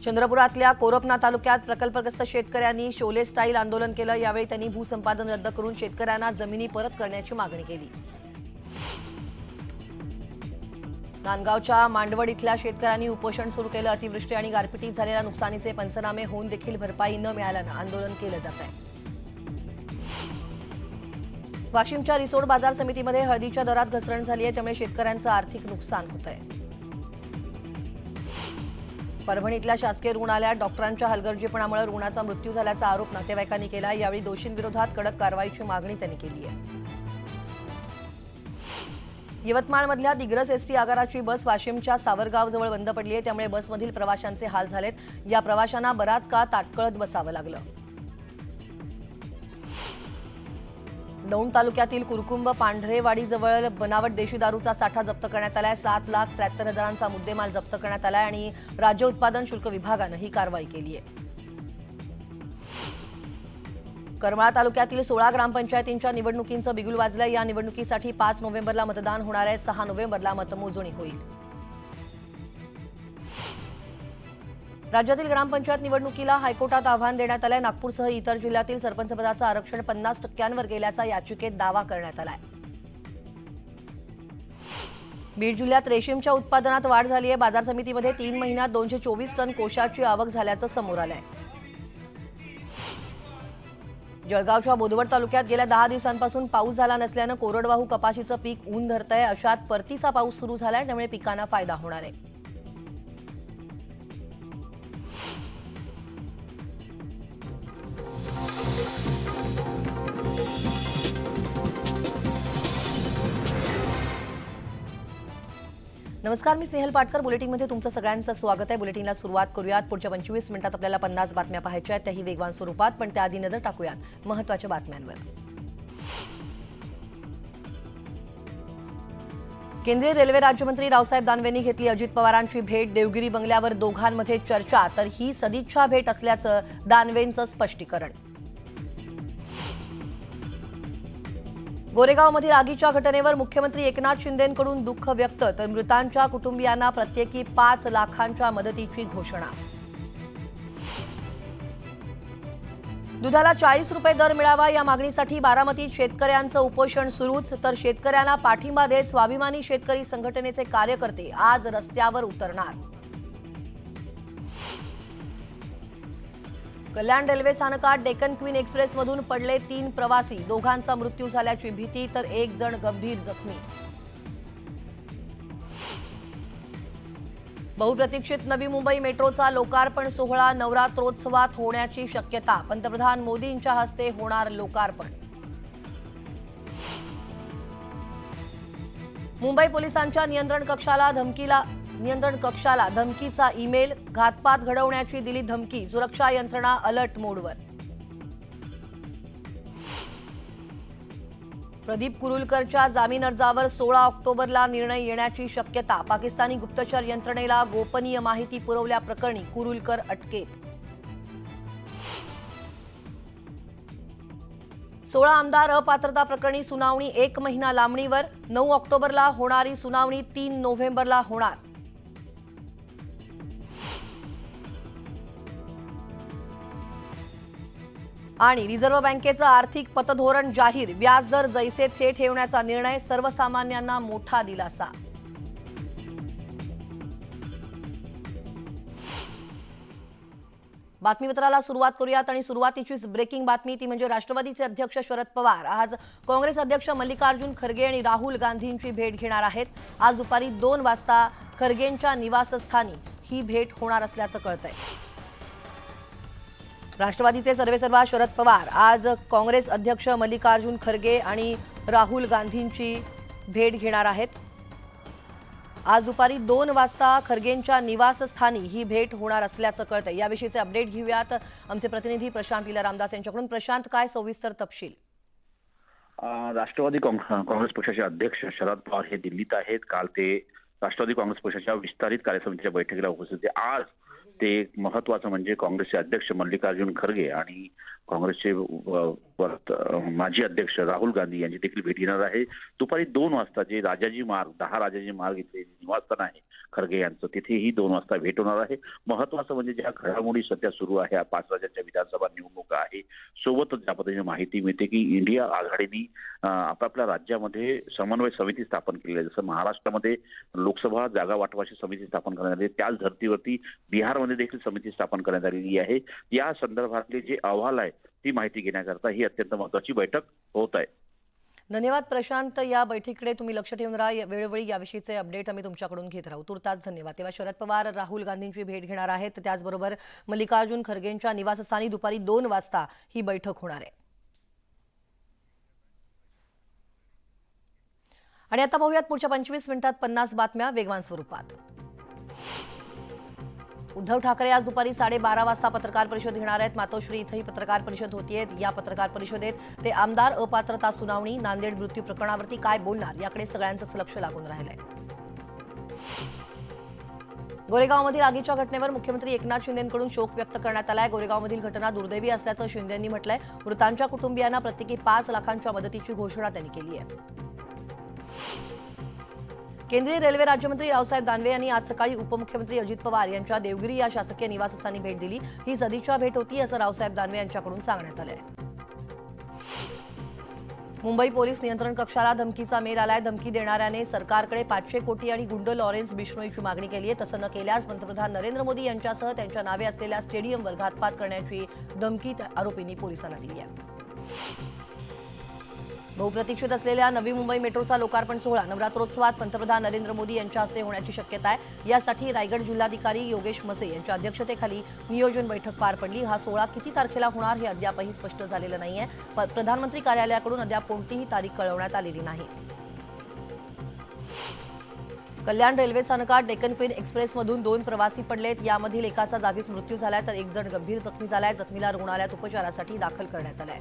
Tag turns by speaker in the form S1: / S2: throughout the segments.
S1: चंद्रपुरातल्या कोरपना तालुक्यात प्रकल्पग्रस्त शेतकऱ्यांनी शोले स्टाईल आंदोलन केलं। यावेळी त्यांनी भूसंपादन रद्द करून शेतकऱ्यांना जमिनी परत करण्याची मागणी केली। नांदगावच्या मांडवड इथल्या शेतकऱ्यांनी उपोषण सुरू केलं। अतिवृष्टी आणि गारपिटीत झालेल्या नुकसानीचे पंचनामे होऊन देखील भरपाई न मिळाल्यानं आंदोलन केलं जात आहे। वाशिमच्या रिसोड बाजार समितीमध्ये हळदीच्या दरात घसरण झाली आहे, त्यामुळे शेतकऱ्यांचं आर्थिक नुकसान होत आहे। परभणीतल्या शासकीय रुग्णालयात डॉक्टरांच्या हलगर्जीपणामुळे रुग्णाचा मृत्यू झाल्याचा आरोप नातेवाईकांनी केला। यावेळी दोषींविरोधात कडक कारवाईची मागणी त्यांनी केली आहे। यवतमाळमधल्या दिग्रस एसटी आगाराची बस वाशिमच्या सावरगावजवळ बंद पडली आहे, त्यामुळे बसमधील प्रवाशांचे हाल झालेत। या प्रवाशांना बराच काळ ताटकळत बसावं लागलं। दौंड तालुक्यातील कुरकुंब पांढरेवाडीजवळ बनावट देशी दारूचा साठा जप्त करण्यात आलाय। 7,73,000चा मुद्देमाल जप्त करण्यात आलाय आणि राज्य उत्पादन शुल्क विभागानं ही कारवाई केली आहे। करमाळा तालुक्यातील 16 ग्रामपंचायतींच्या निवडणुकींचं बिगुल वाजलंय। या निवडणुकीसाठी 5 नोव्हेंबरला मतदान होणार आहे। 6 नोव्हेंबरला मतमोजणी होईल। राज्यातील ग्रामपंचायत निवडणुकीला हायकोर्टात आव्हान देण्यात आलंय। नागपूरसह इतर जिल्ह्यातील सरपंचपदाचं आरक्षण 50% गेल्याचा याचिकेत दावा करण्यात आलाय। बीड जिल्ह्यात रेशीमच्या उत्पादनात वाढ झाली आहे। बाजार समितीमध्ये 3 महिन्यात 224 टन कोशाची आवक झाल्याचं समोर आलंय। जळगावच्या बोदवड तालुक्यात गेल्या 10 दिवसांपासून पाऊस झाला नसल्यानं कोरडवाहू कपाशीचं पीक ऊन धरतंय। अशात परतीचा पाऊस सुरू झालाय, त्यामुळे पिकांना फायदा होणार आहे। नमस्कार, मी स्नेहल पाटकर। बुलेटिनमध्ये तुमचं सगळ्यांचं स्वागत आहे। बुलेटिनला सुरुवात करूयात। पुढच्या 25 मिनिटात आपल्याला 50 बातम्या पाहायच्या आहेत, त्याही वेगवान स्वरूपात, पण त्याआधी नजर टाकूयात महत्त्वाच्या बातम्यांवर। केंद्रीय रेल्वे राज्यमंत्री रावसाहेब दानवेंनी घेतली अजित पवारांची भेट। देवगिरी बंगल्यावर दोघांमध्ये चर्चा, तर ही सदिच्छा भेट असल्याचं दानवेंचं स्पष्टीकरण। गोरेगावमधील आगीच्या घटनेवर मुख्यमंत्री एकनाथ शिंदेंकडून दुःख व्यक्त, तर मृतांच्या कुटुंबियांना प्रत्येकी 5 लाखांच्या मदतीची घोषणा। दुधाला 40 रुपये दर मिळावा या मागणीसाठी बारामतीत शेतकऱ्यांचं उपोषण सुरूच, तर शेतकऱ्यांना पाठिंबा देत स्वाभिमानी शेतकरी संघटनेचे कार्यकर्ते आज रस्त्यावर उतरणार। कल्याण रेल्वे स्थानकात डेक्कन क्वीन एक्सप्रेसमधून पडले 3 प्रवासी, दोघांचा मृत्यू झाल्याची भीती, तर 1 जण गंभीर जखमी। बहुप्रतीक्षित नवी मुंबई मेट्रोचा लोकार्पण सोहळा नवरात्रोत्सवात होण्याची शक्यता, पंतप्रधान मोदींच्या हस्ते होणार लोकार्पण। मुंबई पोलिसांच्या नियंत्रण कक्षाला धमकीचा ईमेल, घातपात घडवण्याची दिली धमकी, सुरक्षा यंत्रणा अलर्ट मोडवर। प्रदीप कुरुलकरच्या जामीन अर्जावर 16 ऑक्टोबरला निर्णय येण्याची शक्यता, पाकिस्तानी गुप्तचर यंत्रणेला गोपनीय माहिती पुरवल्याप्रकरणी कुरुलकर अटकेत। 16 आमदार अपात्रता प्रकरणी सुनावणी 1 महिना लांबणीवर, 9 ऑक्टोबरला होणारी सुनावणी 3 नोव्हेंबरला होणार। आणि रिझर्व्ह बँकेचं आर्थिक पतधोरण जाहीर, व्याजदर जैसे थे ठेवण्याचा निर्णय, सर्वसामान्यांना मोठा दिलासा। बातमीपत्राला सुरुवात करूयात आणि सुरुवातीचीच ब्रेकिंग बातमी ती म्हणजे राष्ट्रवादीचे अध्यक्ष शरद पवार आज काँग्रेस अध्यक्ष मल्लिकार्जुन खरगे आणि राहुल गांधींची भेट घेणार आहेत। आज दुपारी 2 वाजता खरगेंच्या निवासस्थानी ही भेट होणार असल्याचं कळतंय। राष्ट्रवादीचे सर्वेसर्वा शरद पवार आज काँग्रेस अध्यक्ष मल्लिकार्जुन खरगे आणि राहुल गांधींची भेट घेणार आहेत। आज दुपारी 2 वाजता खरगेंच्या निवासस्थानी ही भेट होणार असल्याचं कळतंय। याविषयीचे अपडेट घेऊयात आमचे प्रतिनिधी प्रशांत लीला रामदास यांच्याकडून। प्रशांत, काय सविस्तर तपशील?
S2: राष्ट्रवादी काँग्रेस पक्षाचे अध्यक्ष शरद पवार हे दिल्लीत आहेत। काल ते राष्ट्रवादी काँग्रेस पक्षाच्या विस्तारित कार्यसमितीच्या बैठकीला उपस्थित होते। आज ते महत्त्वाचं म्हणजे काँग्रेसचे अध्यक्ष मल्लिकार्जुन खरगे आणि काँग्रेसचे माजी अध्यक्ष राहुल गांधी यांची देखील भेट घेणार आहे। दुपारी 2 वाजता जे राजाजी मार्ग 10 राजाजी मार्ग इथे निवासस्थान आहे खरगे यांचं. तिथेही 2 वाजता भेट होणार आहे. महत्वाचं म्हणजे ज्या घडामोडी सध्या सुरू आहे, 5 राज्यांच्या विधानसभा निवडणुका आहे, सोबतच ज्या पद्धतीने माहिती मिळते की इंडिया आघाडीने आपापल्या राज्यामध्ये समन्वय समिती स्थापन केली आहे. जसं महाराष्ट्रामध्ये लोकसभा जागा वाटपाची समिती स्थापन करण्यात आली, त्याच धर्तीवरती बिहारमध्ये देखील समिती स्थापन करण्यात आलेली आहे. या संदर्भातले जे अहवाल आहे ती माहिती घेण्याकरता ही अत्यंत महत्वाची बैठक होत आहे.
S1: धन्यवाद प्रशांत. या बैठकीकडे तुम्ही लक्ष ठेवून राहा. वेळोवेळी याविषयीचे अपडेट आम्ही तुमच्याकडून घेत राहू. तुर्तास धन्यवाद. तेव्हा शरद पवार राहुल गांधींची भेट घेणार आहेत. त्याचबरोबर मल्लिकार्जुन खरगेंच्या निवासस्थानी दुपारी 2 वाजता ही बैठक होणार आहे. आणि आता पाहूयात पुढच्या 25 मिनिटात 50 बातम्या वेगवान स्वरूपात. उद्धव ठाकरे आज दुपारी 12:30 वाजता पत्रकार परिषद घेणार आहेत. मातोश्री इथंही पत्रकार परिषद होतीये. या पत्रकार परिषदेत ते आमदार अपात्रता सुनावणी, नांदेड मृत्यू प्रकरणावरती काय बोलणार याकडे सगळ्यांचंच लक्ष लागून राहिलंय. गोरेगावमधील आगीच्या घटनेवर मुख्यमंत्री एकनाथ शिंदेंकडून शोक व्यक्त करण्यात आलाय. गोरेगावमधील घटना दुर्दैवी असल्याचं शिंदेंनी म्हटलंय. मृतांच्या कुटुंबियांना प्रत्येकी 5 लाखांच्या मदतीची घोषणा त्यांनी केली आहे. केंद्रीय रेल्वे राज्यमंत्री रावसाहेब दानवे यांनी आज सकाळी उपमुख्यमंत्री अजित पवार यांच्या देवगिरी या शासकीय निवासस्थानी भेट दिली. ही सदिच्छा भेट होती असं रावसाहेब दानवे यांच्याकडून सांगण्यात आलंय. मुंबई पोलीस नियंत्रण कक्षाला धमकीचा मेल आलाय. धमकी देणाऱ्याने सरकारकडे 500 कोटी आणि गुंड लॉरेन्स बिश्नोईची मागणी केली आहे. तसं न केल्यास पंतप्रधान नरेंद्र मोदी यांच्यासह त्यांच्या नावे असलेल्या स्टेडियमवर घातपात करण्याची धमकी आरोपींनी पोलिसांना दिली आहे. बहुप्रतीक्षित असलेल्या नवी मुंबई मेट्रोचा लोकार्पण सोहळा नवरात्रोत्सवात पंतप्रधान नरेंद्र मोदी यांच्या हस्ते होण्याची शक्यता आहे. यासाठी रायगड जिल्हाधिकारी योगेश मसे यांच्या अध्यक्षतेखाली नियोजन बैठक पार पडली. हा सोहळा किती तारखेला होणार हे अद्यापही स्पष्ट झालेलं नाहीये. प्रधानमंत्री कार्यालयाकडून अद्याप कोणतीही तारीख कळवण्यात आलेली नाही. कल्याण रेल्वे स्थानकात डेक्कन क्वीन एक्सप्रेसमधून 2 प्रवासी पडलेत. यामधील एकाचा जागीच मृत्यू झालाय तर एक जण गंभीर जखमी झालाय. जखमीला रुग्णालयात उपचारासाठी दाखल करण्यात आलाय.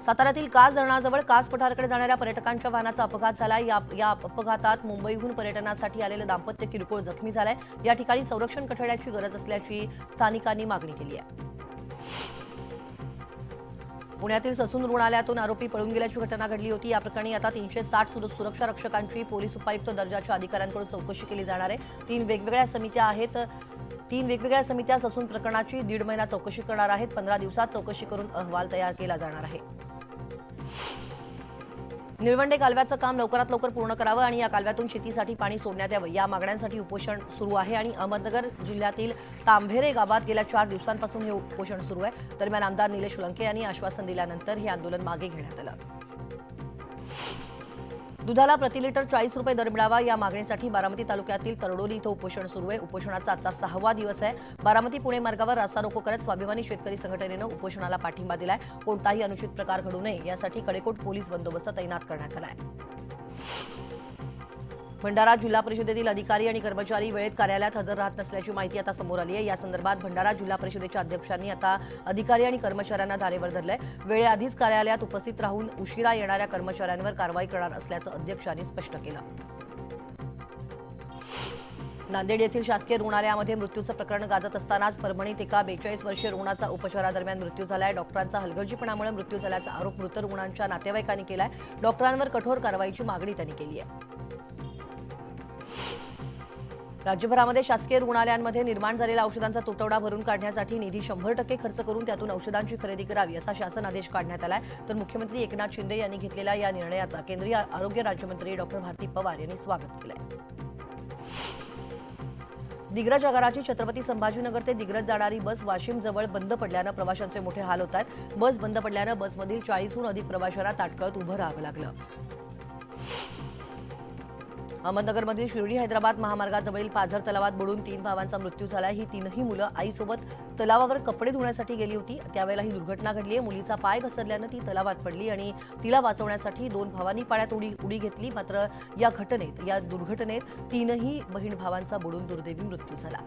S1: साताऱ्यातील कास धरणाजवळ कास पठाराकडे जाणाऱ्या पर्यटकांच्या वाहनाचा अपघात झाला. या अपघातात मुंबईहून पर्यटनासाठी आलेलं दाम्पत्य किरकोळ जखमी झालंय. या ठिकाणी संरक्षण कठड्याची गरज असल्याची स्थानिकांनी मागणी केली आहे. पुण्यातील ससून रुग्णालयातून आरोपी पळून गेल्याची घटना घडली होती. या प्रकरणी आता 360 सुरक्षा रक्षकांची पोलीस उपायुक्त दर्जाच्या अधिकाऱ्यांकडून चौकशी केली जाणार आहे. 3 वेगवेगळ्या समित्या आहेत. 3 वेगवेगळ्या समित्या ससून प्रकरणाची 1.5 महिना चौकशी करणार आहेत. 15 दिवसात चौकशी करून अहवाल तयार केला जाणार आहे. निळवंडे कालव्याचं काम लवकरात लवकर पूर्ण करावं आणि या कालव्यातून शेतीसाठी पाणी सोडण्यात यावं या मागण्यांसाठी उपोषण सुरू आहे. आणि अहमदनगर जिल्ह्यातील तांभेरे गावात गेल्या 4 दिवसांपासून हे उपोषण सुरू आहे. दरम्यान आमदार निलेश लंके यांनी आश्वासन दिल्यानंतर हे आंदोलन मागे घेण्यात आलं. दुधाला प्रति लिटर 40 रुपये दर मिळावा या मागणीसाठी बारामती तालुक्यातील तरडोली इथं उपोषण सुरू आहे. उपोषणाचा आजचा 6वा दिवस आहे. बारामती पुणे मार्गावर रास्ता रोको करत स्वाभिमानी शेतकरी संघटनेनं उपोषणाला पाठिंबा दिलाय. कोणताही अनुचित प्रकार घडू नये यासाठी कडेकोट पोलीस बंदोबस्त तैनात करण्यात आलाय. भंडारा जिल्हा परिषदेतील अधिकारी आणि कर्मचारी वेळेत कार्यालयात हजर राहत नसल्याची माहिती आता समोर आली आहे. या संदर्भात भंडारा जिल्हा परिषदेच्या अध्यक्षांनी आता अधिकारी आणि कर्मचाऱ्यांना धारेवर धरलंय. वेळेआधीच कार्यालयात उपस्थित राहून उशिरा येणाऱ्या कर्मचाऱ्यांवर कारवाई करणार असल्याचं अध्यक्षांनी स्पष्ट केलं. नांदेड येथील शासकीय रुग्णालयामध्ये मृत्यूचं प्रकरण गाजत असतानाच परभणीत एका 42 वर्षीय रुग्णाचा उपचारादरम्यान मृत्यू झालाय. डॉक्टरांचा हलगर्जीपणामुळे मृत्यू झाल्याचा आरोप मृत रुग्णांच्या नातेवाईकांनी केलाय. डॉक्टरांवर कठोर कारवाईची मागणी त्यांनी केली आहे. राज्यभरामध्ये शासकीय रुग्णालयांमध्ये निर्माण झालेला औषधांचा तुटवडा भरून काढण्यासाठी निधी 100% खर्च करून त्यातून औषधांची खरेदी करावी असा शासन आदेश काढण्यात आलाय. तर मुख्यमंत्री एकनाथ शिंदे यांनी घेतलेल्या या निर्णयाचा केंद्रीय आरोग्य राज्यमंत्री डॉक्टर भारती पवार यांनी स्वागत केलंय. दिग्रज आगाराची छत्रपती संभाजीनगर ते दिग्रज जाणारी बस वाशिम जवळ बंद पडल्यानं प्रवाशांचे मोठे हाल होत आहेत. बस बंद पडल्यानं बसमधील 40हून अधिक प्रवाशांना ताटकळत उभं राहावं लागलं. अहमदनगरमधील शिर्डी हैदराबाद महामार्गाजवळील पाझर तलावात बुडून 3 भावांचा मृत्यू झाला. ही 3ही मुलं आईसोबत तलावावर कपडे धुण्यासाठी गेली होती. त्यावेळेला ही दुर्घटना घडली आहे. मुलीचा पाय घसरल्यानं ती तलावात पडली आणि तिला वाचवण्यासाठी 2 भावांनी पाण्यात उडी घेतली. मात्र या दुर्घटनेत 3ही बहीण भावांचा बुडून दुर्दैवी मृत्यू झाला.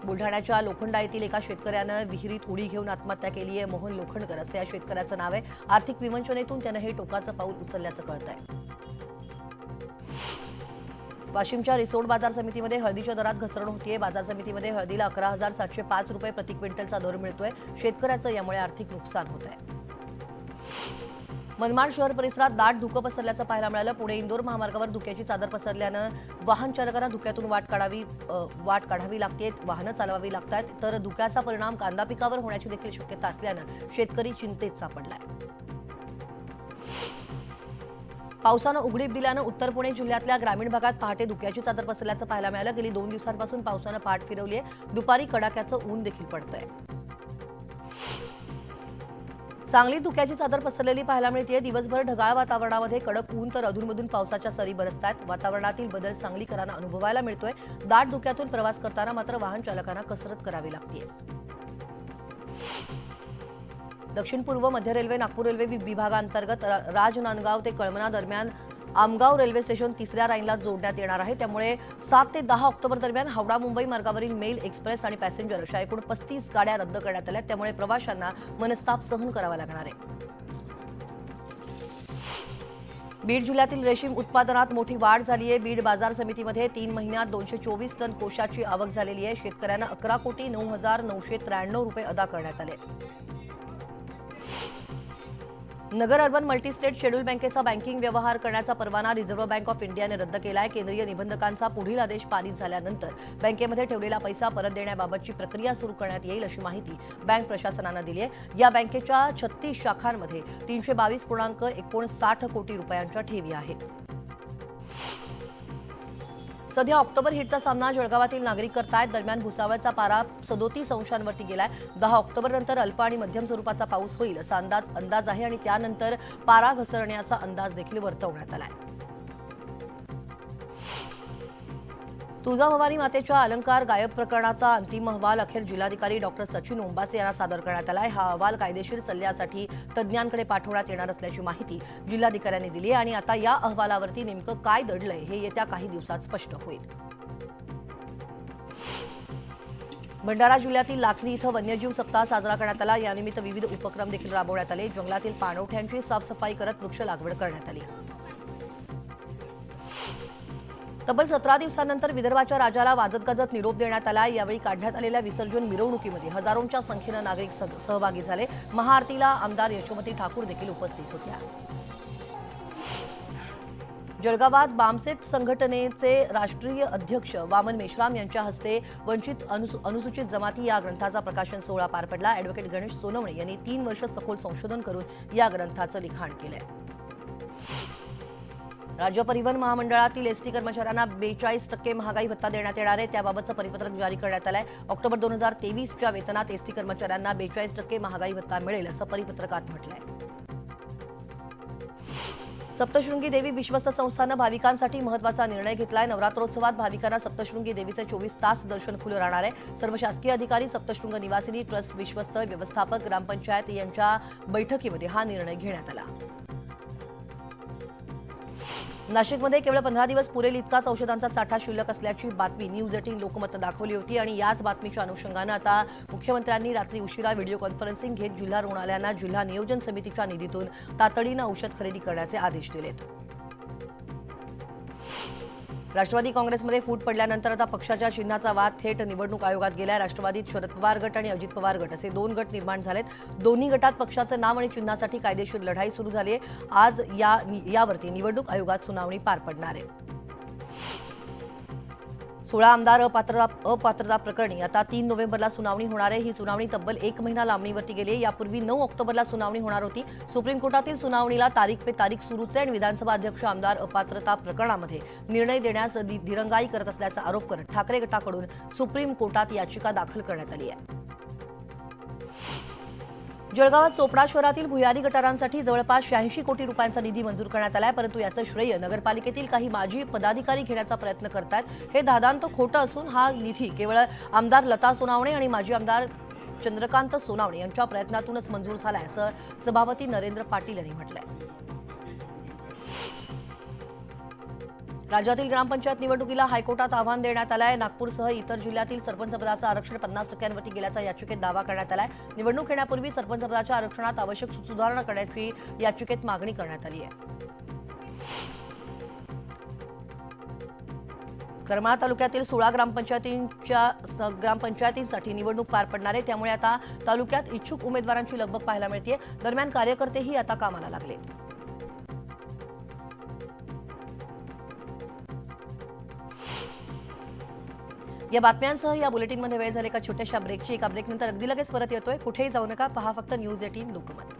S1: बुलढाण्याच्या लोखंडा येथील एका शेतकऱ्यानं विहिरीत उडी घेऊन आत्महत्या केली आहे. मोहन लोखंडकर असं या शेतकऱ्याचं नाव आहे. आर्थिक विवंचनेतून त्यानं हे टोकाचं पाऊल उचलल्याचं कळतंय. वाशिमच्या रिसोड बाजार समितीमध्ये हळदीच्या दरात घसरण होतीये. बाजार समितीमध्ये हळदीला 11,705 रुपये प्रति क्विंटलचा दर मिळतोय. शेतकऱ्याचं यामुळे आर्थिक नुकसान होत आहे. मनमाड शहर परिसरात दाट धुकं पसरल्याचं पाहायला मिळालं. पुणे इंदोर महामार्गावर धुक्याची चादर पसरल्यानं वाहन चालकांना धुक्यातून वाट काढावी लागते, वाहनं चालवावी लागतात. तर धुक्याचा परिणाम कांदा पिकावर होण्याची देखील शक्यता असल्यानं शेतकरी चिंतेत सापडलाय. पावसानं उघडीप दिल्यानं उत्तर पुणे जिल्ह्यातल्या ग्रामीण भागात पहाटे धुक्याची चादर पसरल्याचं पाहायला मिळालं. गेली 2 दिवसांपासून पावसानं पाठ फिरवली आहे. दुपारी कडाक्याचं ऊन देखील पडतंय. सांगलीत धुक्याची चादर पसरलेली पाहायला मिळते. दिवसभर ढगाळ वातावरणामध्ये कडक ऊन तर अधूनमधून पावसाच्या सरी बरसतात. वातावरणातील बदल सांगलीकरांना अनुभवायला मिळतोय. दाट धुक्यातून प्रवास करताना मात्र वाहन चालकांना कसरत करावी लागते. दक्षिण पूर्व मध्य रेल्वे नागपूर रेल्वे विभागांतर्गत राजनांदगाव ते कळमना दरम्यान आमगाव रेल्वे स्टेशन तिसऱ्या लाईनला जोडण्यात येणार आहे. त्यामुळे 7 ते 10 ऑक्टोबर दरम्यान हावडा मुंबई मार्गावरील मेल, एक्सप्रेस आणि पॅसेंजर अशा एकूण 35 गाड्या रद्द करण्यात आल्या. त्यामुळे प्रवाशांना मनस्ताप सहन करावा लागणार आहे. बीड जिल्ह्यातील रेशीम उत्पादनात मोठी वाढ झाली आहे. बीड बाजार समितीमध्ये 3 महिन्यात 224 टन कोशाची आवक झालेली आहे. शेतकऱ्यांना 11,09,993 रुपये अदा करण्यात आले. नगर अर्बन मल्टीस्टेट शेड्यूल बँकेचा बँकिंग व्यवहार करण्याचा परवाना रिझर्व्ह बँक ऑफ इंडियाने रद्द केला आहे. केंद्रीय निबंधकांचा पुढील आदेश पारित झाल्यानंतर बँकेमध्ये ठेवलेला पैसा परत देण्याबाबतची प्रक्रिया सुरू करण्यात येईल अशी माहिती बँक प्रशासनानं दिली आहे. या बँकेच्या 36 शाखांमध्ये 322.59 कोटी रुपयांच्या ठेवी आहेत. सध्या ऑक्टोबर हिटचा सामना जळगावातील नागरिक करतायत. दरम्यान भुसावळचा पारा 37 अंशांवरती गेलाय. 10 ऑक्टोबर नंतर अल्प आणि मध्यम स्वरूपाचा पाऊस होईल असा अंदाज आहे आणि त्यानंतर पारा घसरण्याचा अंदाज देखील वर्तवण्यात आलाय. तुळजाभवानी मातेच्या अलंकार गायब प्रकरणाचा अंतिम अहवाल अखेर जिल्हाधिकारी डॉक्टर सचिन ओंबासे यांना सादर करण्यात आलाय. हा अहवाल कायदेशीर सल्ल्यासाठी तज्ज्ञांकडे पाठवण्यात येणार असल्याची माहिती जिल्हाधिकाऱ्यांनी दिली आहे आणि आता या अहवालावरती नेमकं काय दडलंय हे येत्या काही दिवसात स्पष्ट होईल. भंडारा जिल्ह्यातील लाखनी इथं वन्यजीव सप्ताह साजरा करण्यात आला. यानिमित्त विविध उपक्रम देखील राबवण्यात आले. जंगलातील पाणवठ्यांची साफसफाई करत वृक्ष लागवड करण्यात आली. तब्बल 17 दिवसांनंतर विदर्भाच्या राजाला वाजत गाजत निरोप देण्यात आला. यावेळी काढण्यात आलेल्या विसर्जन मिरवणुकीमध्ये हजारोंच्या संख्येनं नागरिक सहभागी झाले. महाआरतीला आमदार यशोमती ठाकूर देखील उपस्थित होत्या. जळगावात बामसेप संघटनेचे राष्ट्रीय अध्यक्ष वामन मेश्राम यांच्या हस्ते वंचित अनुसूचित जमाती या ग्रंथाचा प्रकाशन सोहळा पार पडला. अॅडव्होकेट गणेश सोनवणे यांनी 3 वर्ष सखोल संशोधन करून या ग्रंथाचं लिखाण केलंय. राज्य परिवहन महामंडळातील एसटी कर्मचाऱ्यांना 42% महागाई भत्ता देण्यात येणार आहे. त्याबाबतचं परिपत्रक जारी करण्यात आलंय. ऑक्टोबर 2023च्या वेतनात एसटी कर्मचाऱ्यांना 42% महागाई भत्ता मिळेल असं परिपत्रकात म्हटलंय. सप्तशृंगी देवी विश्वस्त संस्थानं भाविकांसाठी महत्त्वाचा निर्णय घेतलाय. नवरात्रोत्सवात भाविकांना सप्तशृंगी देवीचे 24 तास दर्शन खुलं राहणार आहे. सर्व शासकीय अधिकारी, सप्तशृंग निवासिनी ट्रस्ट विश्वस्त, व्यवस्थापक, ग्रामपंचायत यांच्या बैठकीमध्ये हा निर्णय घेण्यात आला. नाशिकमध्ये केवळ 15 दिवस पुरेल इतकाच औषधांचा साठा शिल्लक असल्याची बातमी न्यूज 18 लोकमत दाखवली होती आणि याच बातमीच्या अनुषंगानं आता मुख्यमंत्र्यांनी रात्री उशिरा व्हिडिओ कॉन्फरन्सिंग घेत जिल्हा रुग्णालयांना जिल्हा नियोजन समितीच्या निधीतून तातडीनं औषध खरेदी करण्याचे आदेश दिलेत. राष्ट्रवादी काँग्रेसमध्ये फूट पडल्यानंतर आता पक्षाच्या चिन्हाचा वाद थेट निवडणूक आयोगात गेलाय. राष्ट्रवादीत शरद पवार गट आणि अजित पवार गट असे 2 गट निर्माण झालेत. दोन्ही गटात पक्षाचं नाव आणि चिन्हासाठी कायदेशीर लढाई सुरू झाली आहे. आज यावरती निवडणूक आयोगात सुनावणी पार पडणार आहे. 16 आमदार अपात्रता प्रकरणी आता 3 नोव्हेंबरला सुनावणी होणार आहे. ही सुनावणी तब्बल 1 महिना लांबणीवरती गेली आहे. यापूर्वी 9 ऑक्टोबरला सुनावणी होणार होती. सुप्रीम कोर्टातील सुनावणीला तारीख पे तारीख सुरूच आहे आणि विधानसभा अध्यक्ष आमदार अपात्रता प्रकरणामध्ये निर्णय देण्यास दिरंगाई करत असल्याचा आरोप करत ठाकरे गटाकडून सुप्रीम कोर्टात याचिका दाखल करण्यात आली आहे. जळगावात चोपडा शहरातील भुयारी गटारांसाठी जवळपास 86 कोटी रुपयांचा निधी मंजूर करण्यात आलाय. परंतु याचं श्रेय नगरपालिकेतील काही माजी पदाधिकारी घेण्याचा प्रयत्न करतात. हे दादांत खोटं असून हा निधी केवळ आमदार लता सोनावणे आणि माजी आमदार चंद्रकांत सोनावणे यांच्या प्रयत्नातूनच मंजूर झालाय असं सभापती नरेंद्र पाटील यांनी म्हटलंय. राज्यातील ग्रामपंचायत निवडणुकीला हायकोर्टात आव्हान देण्यात आलंय. नागपूरसह इतर जिल्ह्यातील सरपंच पदाचं आरक्षण 50% गेल्याचा याचिकेत दावा करण्यात आलाय. निवडणूक घेण्यापूर्वी सरपंच पदाच्या आरक्षणात आवश्यक सुधारणा करण्याची याचिकेत मागणी करण्यात आली आहे. करमाळा तालुक्यातील 16 ग्रामपंचायतींसाठी निवडणूक पार पडणार आहे. त्यामुळे आता तालुक्यात इच्छुक उमेदवारांची लगबग पाहायला मिळते. दरम्यान कार्यकर्तेही आता कामाला लागले. या बातम्यांसह या बुलेटिनमध्ये वेळ झाली एका छोट्याशा ब्रेकची. एका ब्रेकनंतर अगदी लगेच परत येतोय. कुठेही जाऊ नका, पहा फक्त न्यूज 18 लोकमत.